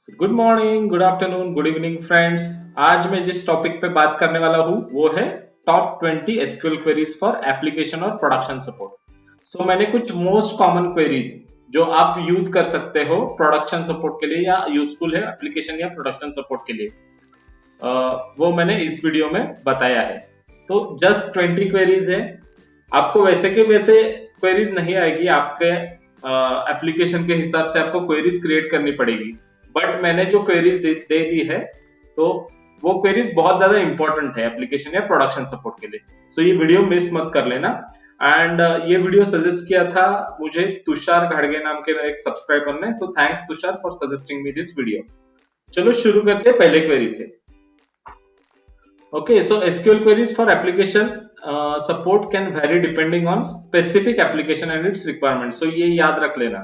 Good morning, good afternoon, good evening friends. आज मैं जिस टॉपिक पे बात करने वाला हूँ वो है top 20 SQL queries for application और प्रोडक्शन सपोर्ट। मैंने कुछ मोस्ट कॉमन क्वेरीज जो आप यूज कर सकते हो प्रोडक्शन सपोर्ट के लिए या यूजफुल है एप्लीकेशन या प्रोडक्शन सपोर्ट के लिए, वो मैंने इस वीडियो में बताया है। तो जस्ट 20 क्वेरीज है। आपको वैसे के वैसे क्वेरीज नहीं आएगी, आपके एप्लीकेशन के हिसाब से आपको क्वेरीज क्रिएट करनी पड़ेगी। बट मैंने जो क्वेरीज दे दी है, तो वो क्वेरीज बहुत ज्यादा इंपॉर्टेंट है एप्लीकेशन या प्रोडक्शन सपोर्ट के लिए। ये वीडियो मिस मत कर लेना। एंड ये वीडियो सजेस्ट किया था मुझे तुषार घाड़गे नाम के एक सब्सक्राइबर ने। Thanks Tushar for suggesting me this video. चलो शुरू करते हैं पहले क्वेरी से। Okay, so SQL queries for application support can vary depending on specific application and its requirement. So ये याद रख लेना,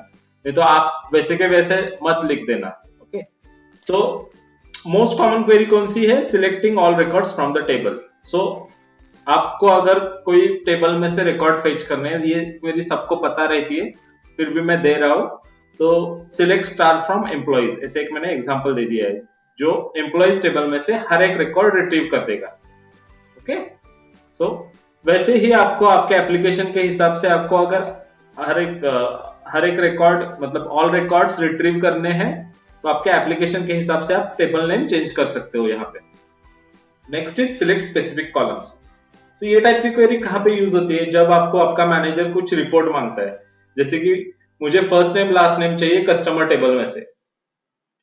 नहीं तो आप वैसे के वैसे मत लिख देना। Okay, so most common query कौन सी है? Selecting all records from the table. आपको अगर कोई टेबल में से रिकॉर्ड फेच करने हैं, ये क्वेरी सबको पता रहती है, फिर भी मैं दे रहा हूं। तो सिलेक्ट स्टार फ्रॉम एम्प्लॉइज, ऐसे एक मैंने एग्जांपल दे दिया है जो एम्प्लॉइज टेबल में से हर एक रिकॉर्ड रिट्रीव कर देगा। ओके, सो वैसे ही आपको आपके एप्लीकेशन के हिसाब से आपको अगर हर एक रिकॉर्ड मतलब ऑल रिकॉर्ड्स रिट्रीव करने हैं, तो आपके एप्लीकेशन के हिसाब से आप टेबल नेम चेंज कर सकते हो यहाँ पे। Next is select specific columns. ये टाइप की क्वेरी कहाँ पे यूज होती है? जब आपको आपका मैनेजर कुछ रिपोर्ट मांगता है, जैसे कि मुझे फर्स्ट नेम लास्ट नेम चाहिए कस्टमर टेबल में से,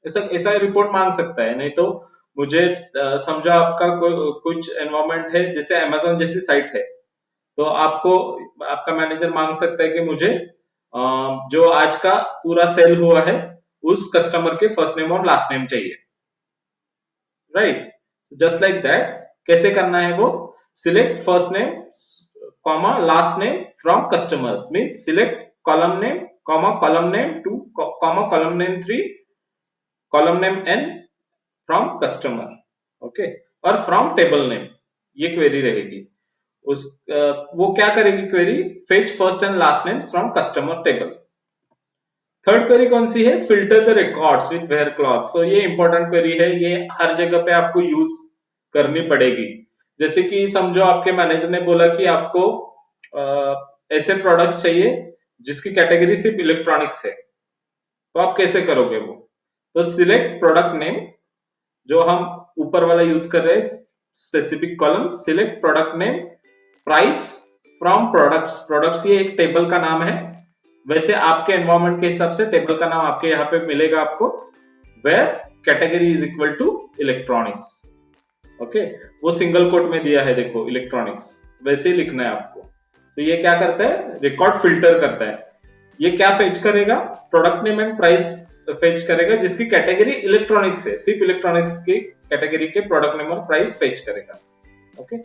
ऐसा ऐसा रिपोर्ट मांग सकता है। नहीं तो मुझे समझो आपका कुछ एनवायरमेंट है, जैसे अमेजोन जैसी साइट है, तो आपको आपका मैनेजर मांग सकता है कि मुझे जो आज का पूरा सेल हुआ है उस कस्टमर के फर्स्ट नेम और लास्ट नेम चाहिए। Right, just like that. कैसे करना है वो? Select first name comma last name from customers, means select column name comma column name 2 comma column name 3 column name n from customer. Okay, और from table name ये query रहेगी। उस वो क्या करेगी query? Fetch first and last names from customer table. Third query कौन सी है? Filter the records with where clause. ये इंपॉर्टेंट क्वेरी है, ये हर जगह पे आपको यूज करनी पड़ेगी। जैसे कि समझो आपके मैनेजर ने बोला कि आपको ऐसे प्रोडक्ट्स चाहिए जिसकी कैटेगरी सिर्फ इलेक्ट्रॉनिक्स है, तो आप कैसे करोगे वो? तो सिलेक्ट प्रोडक्ट नेम, जो हम ऊपर वाला यूज कर रहे हैं specific column, select product name, price from products. Products ये एक टेबल का नाम है, वैसे आपके एनवायरमेंट के हिसाब से टेबल का नाम आपके यहाँ पे मिलेगा आपको, where category is equal to electronics. Okay, वो सिंगल कोट में दिया है, देखो इलेक्ट्रॉनिक्स, वैसे ही लिखना है आपको। ये क्या करता है? रिकॉर्ड फिल्टर करता है। ये क्या फेच करेगा? Product name and price fetch करेगा जिसकी कैटेगरी इलेक्ट्रॉनिक्स है, सिर्फ इलेक्ट्रॉनिक्स की कैटेगरी के प्रोडक्ट नेम और प्राइस फेच करेगा। Okay,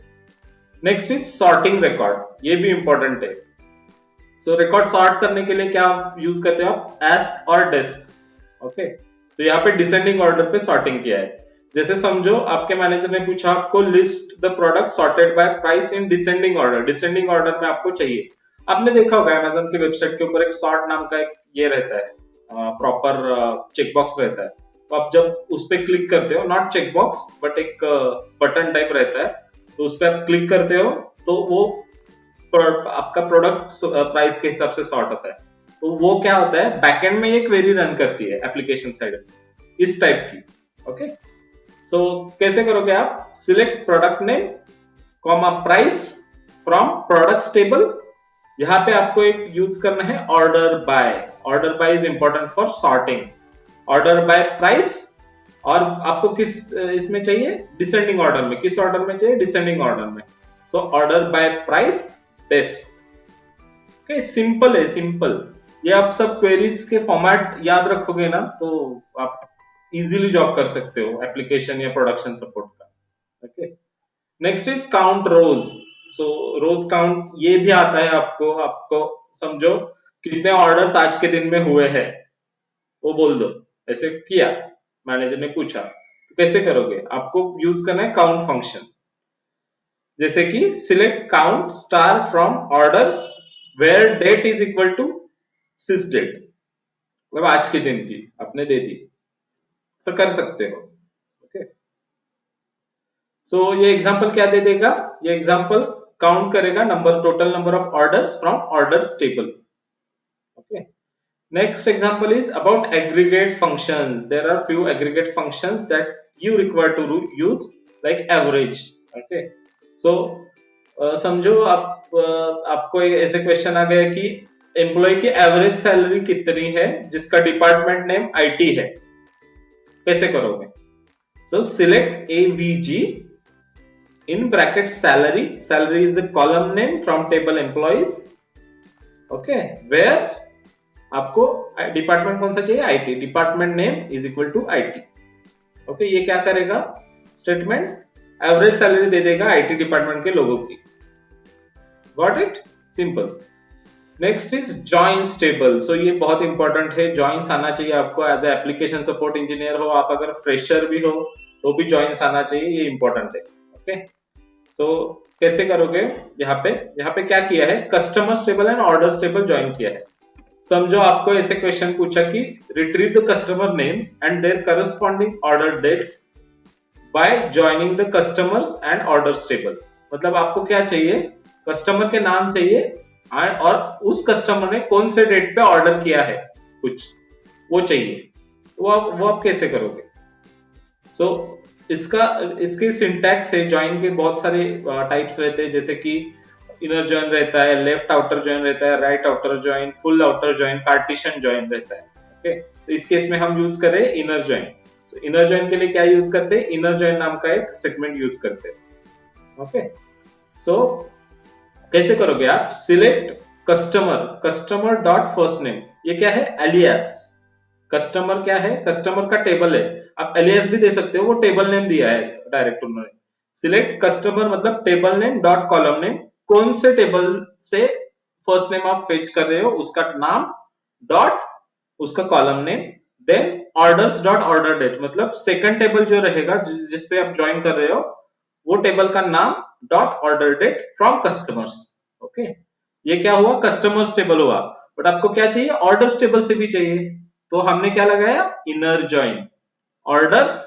next is sorting record, ये भी इंपॉर्टेंट है। रिकॉर्ड सॉर्ट करने के लिए क्या यूज करते हो आप? एस्क और डेस्क। ओके, यहाँ पे डिसेंडिंग ऑर्डर पे सॉर्टिंग किया है। जैसे समझो आपके मैनेजर ने पूछा आपको list the product sorted by price in descending order. Descending order में आपको चाहिए, आपने देखा होगा अमेजोन की वेबसाइट के ऊपर एक सॉर्ट नाम का एक ये रहता है, प्रॉपर चेकबॉक्स रहता है। तो आप जब उस पर क्लिक करते हो, नॉट चेकबॉक्स बट एक बटन टाइप रहता है, तो उस पर आप क्लिक करते हो तो वो आपका प्रोडक्ट प्राइस के हिसाब से सॉर्ट होता है। तो वो क्या होता है? बैकएंड में ये क्वेरी रन करती है एप्लीकेशन साइड इस टाइप की। ओके, कैसे करोगे आप? Select product name comma price from products table. यहाँ पे आपको एक यूज करना है order by. Order by is important for sorting. Order by price, और आपको किस इसमें चाहिए? डिसेंडिंग ऑर्डर में। किस ऑर्डर में चाहिए? डिसेंडिंग ऑर्डर में। Order by price desk. Okay, simple है, सिंपल। ये आप सब क्वेरीज के फॉर्मेट याद रखोगे ना, तो आप इजीली जॉब कर सकते हो एप्लीकेशन या प्रोडक्शन सपोर्ट का। Okay, next is count rows. Rows count ये भी आता है आपको। आपको समझो कितने ऑर्डर्स आज के दिन में हुए हैं, वो बोल दो। ऐसे किया, मैनेजर ने पूछा, तो कैसे करोगे? आपको यूज करना है काउंट फंक्शन। जैसे कि select count star from orders where date is equal to sysdate, मतलब आज के दिन की आपने दे दी। तो कर सकते हो। ओके, सो ये एग्जांपल क्या दे देगा, ये एग्जांपल काउंट करेगा total number of orders from orders table. Okay, next example is about aggregate functions. There are few aggregate functions that you require to use, like average. Okay, so समझो आपको एक ऐसे question आ गया कि employ की average salary कितनी है जिसका डिपार्टमेंट नेम आईटी है, कैसे करोगे? So select AVG in bracket salary is the column name from table employees. Okay, where आपको डिपार्टमेंट कौन सा चाहिए, IT, department name is equal to IT. Okay, ये क्या करेगा स्टेटमेंट, एवरेज सैलरी दे देगा आईटी डिपार्टमेंट के लोगों की। Got it, simple. Next is joins table. So ये बहुत इंपॉर्टेंट है, जॉइंस आना चाहिए आपको as a application support engineer हो, आप अगर फ्रेशर भी हो तो भी जॉइंस आना चाहिए, ये इंपॉर्टेंट है। ओके, सो कैसे करोगे, यहाँ पे क्या किया है, customers table and orders table join किया है। समझो आपको ऐसे क्वेश्चन पूछा कि retrieve the customer names and their corresponding order dates by joining the customers and orders table. मतलब आपको क्या चाहिए, कस्टमर के नाम चाहिए और उस कस्टमर ने कौन से डेट पे ऑर्डर किया है कुछ, वो चाहिए। वो आप कैसे करोगे? सो इसके सिंटैक्स से ज्वाइन के बहुत सारे टाइप्स रहते हैं, जैसे कि इनर ज्वाइन रहता है, लेफ्ट आउटर ज्वाइन रहता है, right outer join, full outer join, partition join रहता है। ओके, तो इस केस में हम यूज करें इनर ज्वाइन। सो इनर ज्वाइन के लिए क्या यूज करते हैं, इनर ज्वाइन नाम का एक स्टेटमेंट यूज करते हैं। ओके, सो कैसे करोगे आप, select customer dot first name, ये क्या है, एलियास। कस्टमर क्या है, कस्टमर का टेबल है, आप एलियास भी दे सकते हो, वो टेबल नेम दिया है डायरेक्ट उन्होंने। सिलेक्ट कस्टमर मतलब table name dot column name, कौन से टेबल से फर्स्ट नेम आप फेच कर रहे हो उसका नाम, डॉट उसका column name, then orders dot order date, मतलब सेकंड टेबल जो रहेगा जिसपे आप ज्वाइन कर रहे हो वो टेबल का नाम, dot order date from customers. Okay, ये क्या हुआ, कस्टमर्स टेबल हुआ, बट आपको क्या चाहिए, ऑर्डर्स टेबल से भी चाहिए, तो हमने क्या लगाया, inner join, orders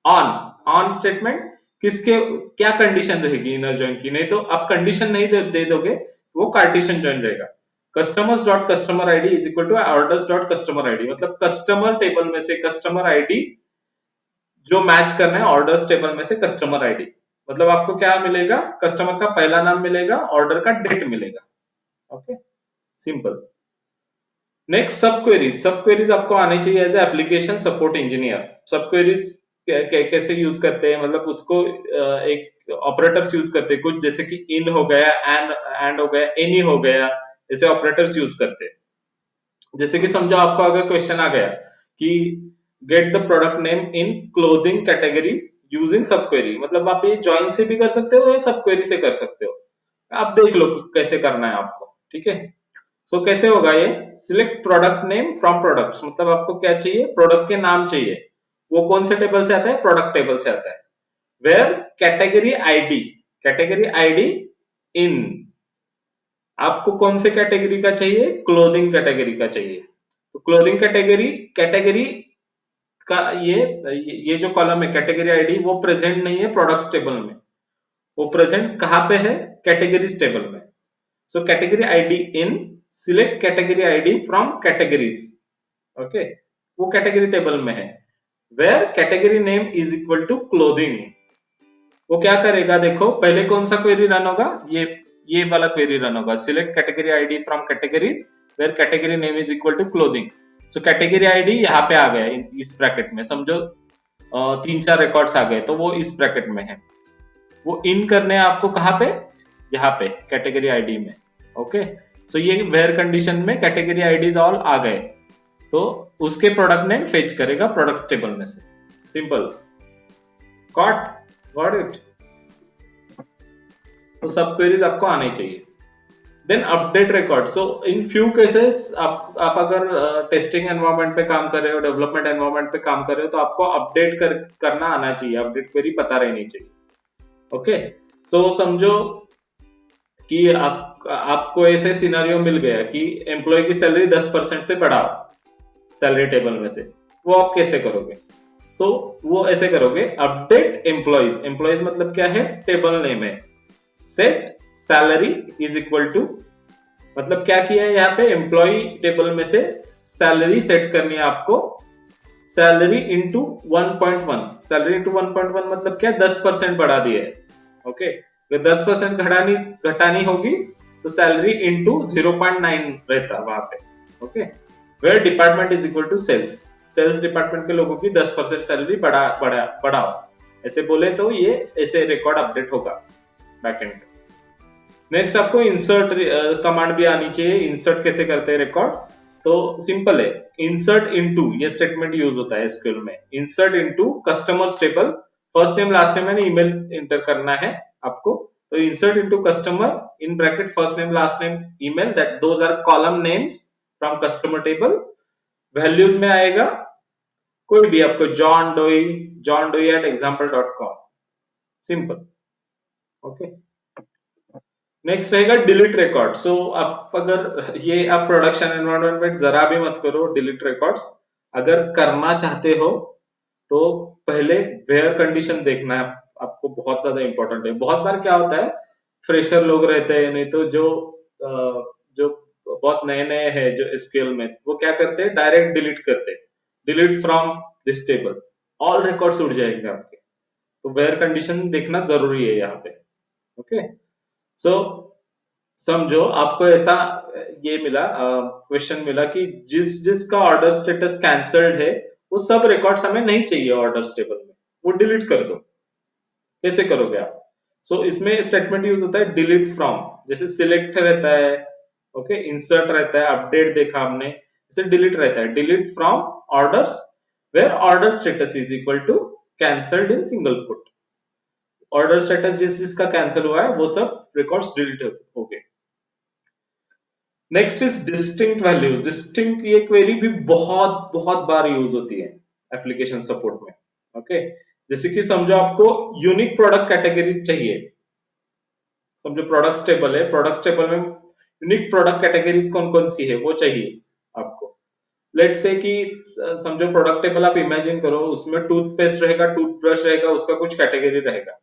on statement, किसके क्या कंडीशन रहेगी इनर ज्वाइन की, नहीं तो आप कंडीशन नहीं दे दोगे तो वो कार्टेशियन ज्वाइन रहेगा। Customers dot customer ID is equal to orders dot customer ID, मतलब कस्टमर टेबल में से कस्टमर आईडी जो मैच करना है ऑर्डर्स टेबल में से कस्टमर आईडी, मतलब आपको क्या मिलेगा, कस्टमर का पहला नाम मिलेगा, ऑर्डर का डेट मिलेगा। Okay, simple. नेक्स्ट सब क्वेरीज आपको आनी चाहिए एज एप्लीकेशन सपोर्ट इंजीनियर। सब क्वेरीज कैसे यूज करते हैं, मतलब उसको एक ऑपरेटर्स यूज करते हैं कुछ, जैसे कि इन हो गया, एंड हो गया, एनी हो गया, ऐसे ऑपरेटर्स यूज करते हैं। जैसे कि समझो आपको अगर क्वेश्चन आ गया कि get the product name in clothing category using सब क्वेरी, मतलब आप ये ज्वाइन से भी कर सकते हो या सब क्वेरी से कर सकते हो, आप देख लो कैसे करना है आपको। ठीक है, सो कैसे होगा ये, select product name from products, मतलब आपको क्या चाहिए, प्रोडक्ट के नाम चाहिए, वो कौन से टेबल से आता है, प्रोडक्ट टेबल से आता है। वेयर कैटेगरी आईडी इन, आपको कौन से कैटेगरी का चाहिए, क्लोथिंग कैटेगरी का चाहिए, तो क्लोथिंग कैटेगरी का ये जो कॉलम है कैटेगरी आईडी, वो प्रेजेंट नहीं है प्रोडक्ट्स टेबल में, वो प्रेजेंट कहां पे है, कैटेगरीज टेबल में। So category ID in, select category ID from categories. Okay, वो कैटेगरी टेबल में है, where category name is equal to clothing. वो क्या करेगा, देखो पहले कौन सा क्वेरी रन होगा, ये वाला क्वेरी रन होगा, select category ID from categories where category name is equal to clothing. So category ID यहाँ पे आ गया इस ब्रैकेट में, समझो 3-4 रिकॉर्ड्स आ गए, तो वो इस ब्रैकेट में है, वो इन करने आपको कहाँ पे, यहाँ पे कैटेगरी आईडी में। ओके, सो ये वेयर कंडीशन में कैटेगरी आईडीज ऑल आ गए, तो उसके प्रोडक्ट नेम फेच करेगा प्रोडक्ट्स टेबल में से। Simple, got it. तो सब क्वेरीज आपको आनी चाहिए। Then update record, so in few cases आप अगर टेस्टिंग एनवायरनमेंट पे काम कर रहे हो, डेवलपमेंट एनवायरनमेंट पे काम कर रहे हो, तो आपको अपडेट करना आना चाहिए, अपडेट क्वेरी पता रहनी चाहिए। ओके, सो समझो कि आपको ऐसे सिनेरियो मिल गया कि एम्प्लॉय की सैलरी 10% से बढ़ाओ सैलरी टेबल में से, वो आप कैसे करोगे? सो वो ऐसे करोगे, अपडेट एम्प्लॉइज, एम्प्लॉइज मतलब क्या है, टेबल नेम है, set salary is equal to, मतलब क्या किया है यहाँ पे, एम्प्लॉय टेबल में से सैलरी सेट करनी है आपको, सैलरी इंटू 1.1, सैलरी इंटू 1.1 मतलब क्या, 10% बढ़ा दिया है, ओके। अगर 10% घटानी घटानी होगी तो सैलरी इंटू 0.9 रहता वहां पे, okay. Where department is equal to sales, sales department के लोगों की 10% सैलरी बढ़ाओ, ऐसे बोले तो ये ऐसे रिकॉर्ड अपडेट होगा बैकएंड पे। नेक्स्ट आपको इंसर्ट कमांड भी आनी चाहिए, इंसर्ट कैसे करते हैं रिकॉर्ड, तो सिंपल है, इंसर्ट इनटू ये स्टेटमेंट यूज होता है एसक्यूएल में, insert into customers table, first name last name and email enter करना है आपको, तो insert into customer in bracket first name last name email, that those are column names from customer table, values में आएगा कोई भी आपको, जॉन डोई एट एग्जाम्पल.com, सिंपल, ओके। नेक्स्ट रहेगा डिलीट रिकॉर्ड, सो आप अगर ये आप प्रोडक्शन एनवायरनमेंट में जरा भी मत करो डिलीट रिकॉर्ड्स, अगर करना चाहते हो तो पहले वेयर कंडीशन देखना है आपको, बहुत ज्यादा इंपॉर्टेंट है। बहुत बार क्या होता है, फ्रेशर लोग रहते हैं, नहीं तो जो बहुत नए नए हैं जो एसक्यूएल में, वो क्या करते हैं, डायरेक्ट डिलीट करते हैं, delete from this table, all records उड़ जाएंगे आपके, तो वेयर कंडीशन देखना जरूरी है यहाँ पे, ओके। सो समझो आपको ऐसा ये मिला, क्वेश्चन मिला कि जिस जिसका ऑर्डर स्टेटस कैंसल्ड है वो सब रिकॉर्ड्स हमें नहीं चाहिए ऑर्डर टेबल में, वो डिलीट कर दो, कैसे करोगे आप। सो इसमें स्टेटमेंट यूज होता है डिलीट फ्रॉम, जैसे सिलेक्ट रहता है, ओके, इंसर्ट रहता है, अपडेट देखा हमने, इसे डिलीट रहता है, delete from orders where order status is equal to cancelled in single put, order status जिस जिसका कैंसिल हुआ है वो सब रिकॉर्ड्स डिलीट हो गए। Next is distinct values, distinct ये क्वेरी भी बहुत बहुत बार यूज होती है एप्लीकेशन सपोर्ट में, ओके। जैसे कि समझो आपको यूनिक प्रोडक्ट कैटेगरी चाहिए, समझो प्रोडक्ट्स टेबल है, प्रोडक्ट्स टेबल में यूनिक प्रोडक्ट कैटेगरीज कौन कौन सी है वो चाहिए आपको। लेट से कि समझो प्रोडक्ट टेबल आप इमेजिन करो, उसमें टूथपेस्ट रहेगा, टूथब्रश रहेगा, उसका कुछ कैटेगरी रहेगा,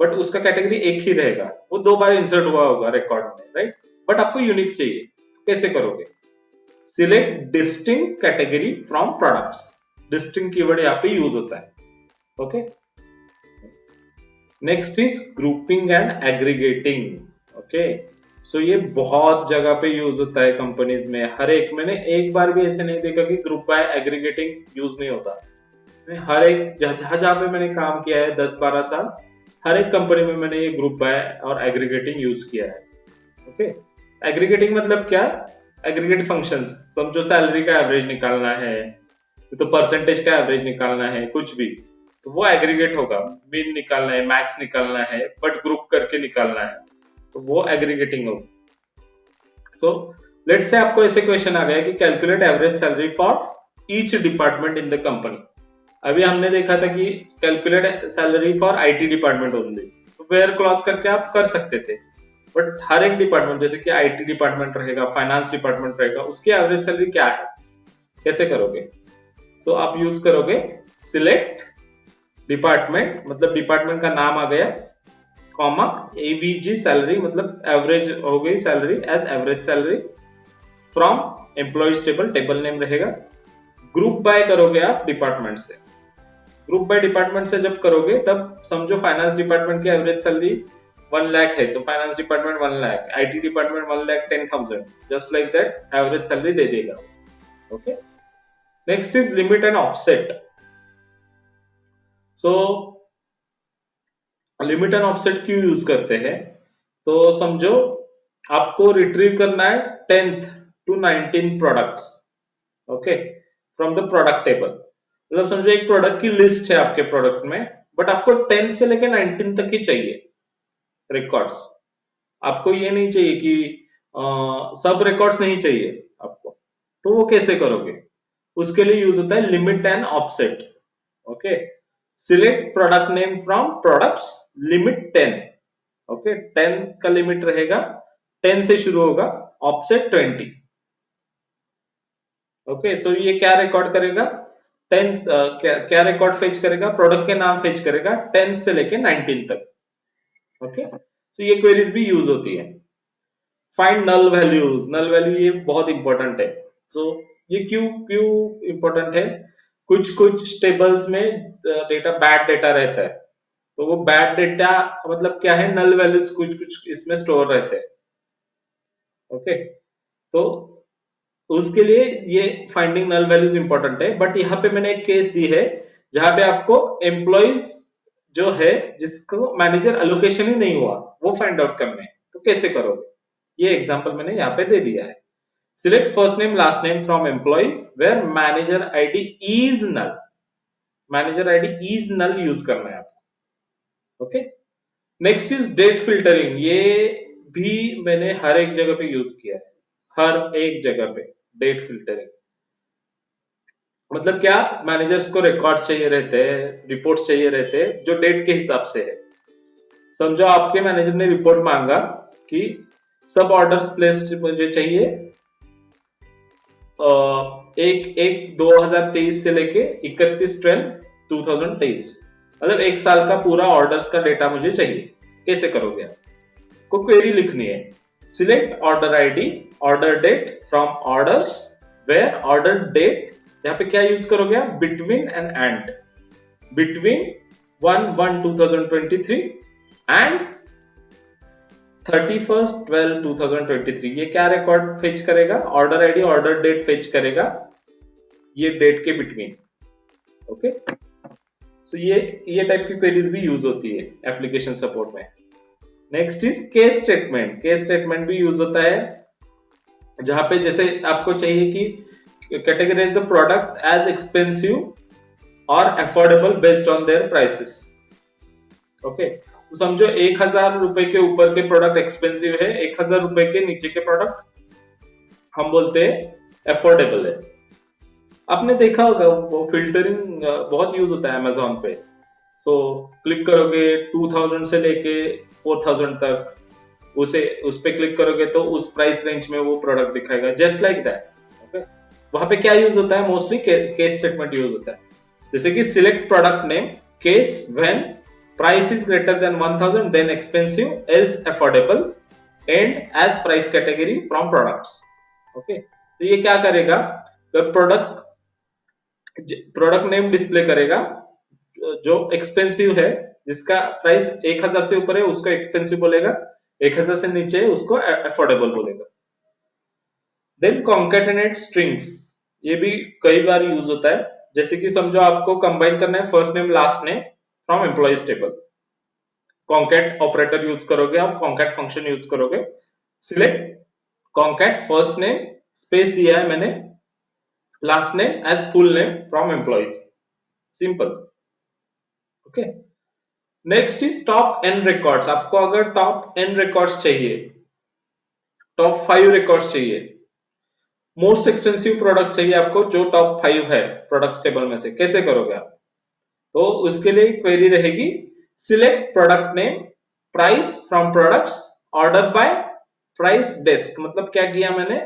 बट उसका कैटेगरी एक ही रहेगा, वो दो बार इंसर्ट हुआ होगा रिकॉर्ड में, राइट, बट आपको यूनिक चाहिए, कैसे करोगे, select distinct category from products, distinct keyword यहाँ पे यूज होता है, okay. Next is grouping and aggregating, okay. So ये बहुत जगह पे यूज होता है कंपनीज में, हर एक, मैंने एक बार भी ऐसे नहीं देखा कि ग्रुप बाय एग्रीगेटिंग यूज नहीं होता, हर एक जहां जहां पे मैंने काम किया है 10-12 साल, हर एक कंपनी में मैंने ये ग्रुप बाय और एग्रीगेटिंग यूज किया है, ओके। एग्रीगेटिंग मतलब क्या, एग्रीगेट फंक्शंस, समझो सैलरी का एवरेज निकालना है, तो परसेंटेज का एवरेज निकालना है, कुछ भी, तो वो एग्रीगेट होगा, मीन निकालना है, मैक्स निकालना है, बट ग्रुप करके निकालना है, तो वो एग्रीगेटिंग होगा। सो लेट से आपको ऐसे क्वेश्चन आ गया कि calculate average salary for each department in the company, अभी हमने देखा था कि calculate salary for IT department only, तो वेयर क्लॉज करके आप कर सकते थे, बट हर एक डिपार्टमेंट, जैसे कि आईटी डिपार्टमेंट रहेगा, फाइनेंस डिपार्टमेंट रहेगा, उसकी एवरेज सैलरी क्या है, कैसे करोगे। सो आप यूज करोगे सिलेक्ट डिपार्टमेंट, मतलब डिपार्टमेंट का नाम आ गया, कॉमा एवीजी सैलरी, मतलब एवरेज हो गई salary, as average salary from employees table, table name रहेगा, ग्रुप बाय करोगे आप डिपार्टमेंट से, ग्रुप बाय डिपार्टमेंट से जब करोगे तब समझो फाइनेंस डिपार्टमेंट की एवरेज सैलरी 1 लाख है, तो finance department 1 lakh, IT department 1,10,000, just like that average salary दे देगा, okay. Next is limit and offset, so limit and offset क्यों यूज करते हैं, तो समझो आपको रिट्रीव करना है 10th to 19 products, okay, from the product table, मतलब समझो एक प्रोडक्ट की लिस्ट है आपके प्रोडक्ट में, बट आपको 10 से लेकर 19 तक ही चाहिए रिकॉर्ड्स, आपको ये नहीं चाहिए कि सब रिकॉर्ड्स नहीं चाहिए आपको, तो वो कैसे करोगे, उसके लिए यूज होता है limit and offset, okay. Select product name from products, limit 10, okay, 10 का लिमिट रहेगा, 10 से शुरू होगा, ऑफसेट 20, ओके। सो ये क्या रिकॉर्ड करेगा, 10 क्या रिकॉर्ड फेच करेगा, प्रोडक्ट के नाम फेच करेगा 10 से लेके 19 तक। ओके, तो ये क्वेरीज भी यूज होती है। Find null values, null value ये बहुत इंपॉर्टेंट है। सो ये क्यों क्यों इंपॉर्टेंट है, कुछ कुछ टेबल्स में डेटा बैड डेटा रहता है, तो वो बैड डेटा मतलब क्या है, नल वैल्यूज कुछ कुछ इसमें स्टोर रहते हैं। ओके, तो उसके लिए ये फाइंडिंग नल वैल्यूज इंपॉर्टेंट है। बट यहाँ पे मैंने एक केस दी है जहां पे आपको एम्प्लॉइज जो है जिसको मैनेजर एलोकेशन ही नहीं हुआ वो फाइंड आउट करने हैं, तो कैसे करोगे, ये एग्जांपल मैंने यहाँ पे दे दिया है। Select first name last name from employees where manager ID is null, manager ID is null use करना है आपको। Okay, next is date filtering, ये भी मैंने हर एक जगह पे यूज किया है, हर एक जगह पे। डेट फिल्टरिंग मतलब क्या, मैनेजर्स को रिकॉर्ड्स चाहिए रहते हैं, रिपोर्ट्स चाहिए रहते हैं जो डेट के हिसाब से है। समझो आपके मैनेजर ने रिपोर्ट मांगा कि सब ऑर्डर्स प्लेस्ड मुझे चाहिए एक एक 2023 से लेके 31/12/2023, मतलब एक साल का पूरा ऑर्डर्स का डेटा मुझे चाहिए। कैसे करोगे आप, को क्वेरी लिखनी है, select order ID order date from orders where order date, यहाँ पे क्या यूज करोगे आप, बिटवीन एंड बिटवीन 1/1/2023 एंड 31/12/2023, ये क्या रिकॉर्ड फेच करेगा, order ID order date fetch करेगा, ये डेट के बिटवीन। ओके, सो ये टाइप की क्वेरीज भी यूज होती है एप्लीकेशन सपोर्ट में। Next is case statement, case statement भी यूज होता है जहां पे जैसे आपको चाहिए कि categorize the product as expensive और affordable based on their prices. Okay, तो समझो 1000 रुपए के ऊपर के प्रोडक्ट एक्सपेंसिव है, 1000 रुपए के नीचे के प्रोडक्ट हम बोलते हैं अफोर्डेबल है। आपने देखा होगा वो फिल्टरिंग बहुत यूज होता है अमेजोन पे। सो क्लिक करोगे 2000 से लेके 4000 तक, उसे उस पे क्लिक करोगे तो उस प्राइस रेंज में वो प्रोडक्ट दिखाएगा, जस्ट लाइक दैट। ओके, वहां पे क्या यूज होता है, मोस्टली केस स्टेटमेंट यूज होता है, जैसे कि select product name case when price is greater than 1000 then expensive else affordable end as price category from products. Okay, तो ये क्या करेगा, प्रोडक्ट प्रोडक्ट नेम डिस्प्ले करेगा, जो एक्सपेंसिव है जिसका प्राइस 1000 से ऊपर है उसको एक्सपेंसिव बोलेगा, 1000 से नीचे है उसको अफोर्डेबल बोलेगा। देन कॉन्केटेनेट स्ट्रिंग्स, ये भी कई बार यूज होता है, जैसे कि समझो आपको कंबाइन करना है first name last name from employees table, concat operator use करोगे आप, कॉन्कैट फंक्शन यूज करोगे, select concat first name space दिया है मैंने, last name as full name from employees, simple. Okay, next is top N records, आपको अगर top N records चाहिए, top 5 records चाहिए, मोस्ट एक्सपेंसिव प्रोडक्ट्स चाहिए आपको जो टॉप 5 है प्रोडक्ट्स टेबल में से, कैसे करोगे आप, तो उसके लिए क्वेरी रहेगी select product name price from products order by price desk, मतलब क्या किया मैंने,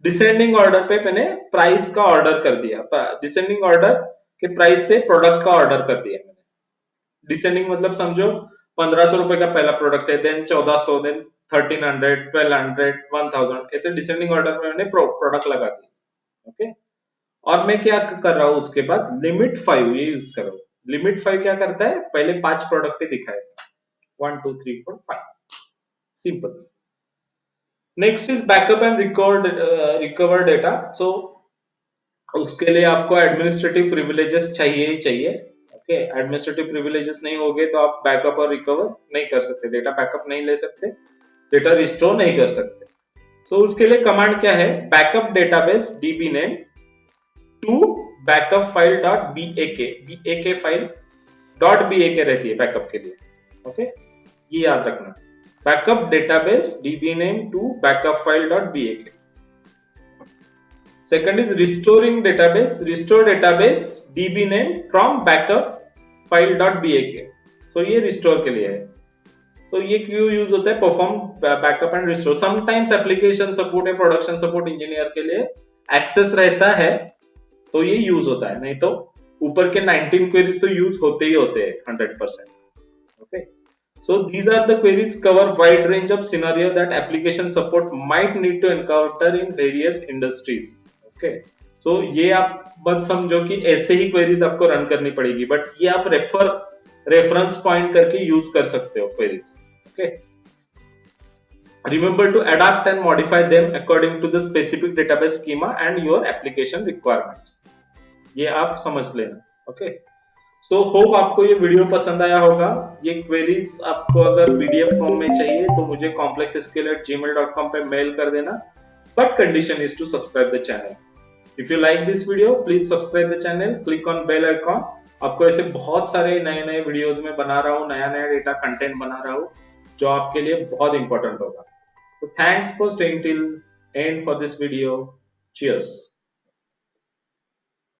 डिसेंडिंग ऑर्डर पे मैंने प्राइस का ऑर्डर कर दिया, डिसेंडिंग ऑर्डर के प्राइस से प्रोडक्ट का ऑर्डर कर दिया मैंने। डिसेंडिंग मतलब समझो 1500 रुपए का पहला प्रोडक्ट है, देन 1400, देन 1300, 1200, 1000, ऐसे डिसेंडिंग ऑर्डर में मैंने प्रोडक्ट लगा दिया। ओके, और मैं क्या कर रहा हूं उसके बाद, लिमिट 5 ये यूज कर रहा हूं। लिमिट 5 क्या करता है, पहले 5 प्रोडक्ट ही दिखाएगा, 1 2 3 4 5, simple. Next is backup and recover data, so उसके लिए आपको एडमिनिस्ट्रेटिव प्रिविलेजेस चाहिए ही चाहिए। ओके, एडमिनिस्ट्रेटिव प्रिविलेजेस नहीं होगे तो आप बैकअप और रिकवर नहीं कर सकते, डेटा बैकअप नहीं ले सकते, डेटा रिस्टोर नहीं कर सकते। सो उसके लिए कमांड क्या है, backup database DB name to backup file dot BAK file dot BAK रहती है बैकअप के लिए। ओके, ये याद रखना, backup database DB name to backup file dot BAK। Second is restoring database, restore database DB name from backup file dot BAK, so ये restore के लिए है। सो ये क्यों यूज होता है, perform backup and restore, sometimes application support या production support engineer के लिए एक्सेस रहता है तो ये यूज होता है, नहीं तो ऊपर के 19 क्वेरीज तो यूज होते ही होते हैं 100%. Okay. So these are the queries cover wide range of scenario that application support might need to encounter in various industries. Okay. So ये आप मत समझो कि ऐसे ही queries आपको रन करनी पड़ेगी, बट ये आप रेफरेंस पॉइंट करके यूज कर सकते हो queries. Okay. Remember to adapt and modify them according to the specific database schema and your application requirements. ये आप समझ लेना. Okay. सो होप आपको ये वीडियो पसंद आया होगा. ये क्वेरीज आपको अगर पीडीएफ फॉर्म में चाहिए तो मुझे complexsql@gmail.com पे मेल कर देना. But condition is to subscribe the channel. If you like this video please subscribe the channel, click on bell icon. आपको ऐसे बहुत सारे नए नए वीडियोस में बना रहा हूँ, नया नया डेटा कंटेंट बना रहा हूँ जो आपके लिए बहुत इंपॉर्टेंट होगा. So thanks for staying till end for this video. Cheers.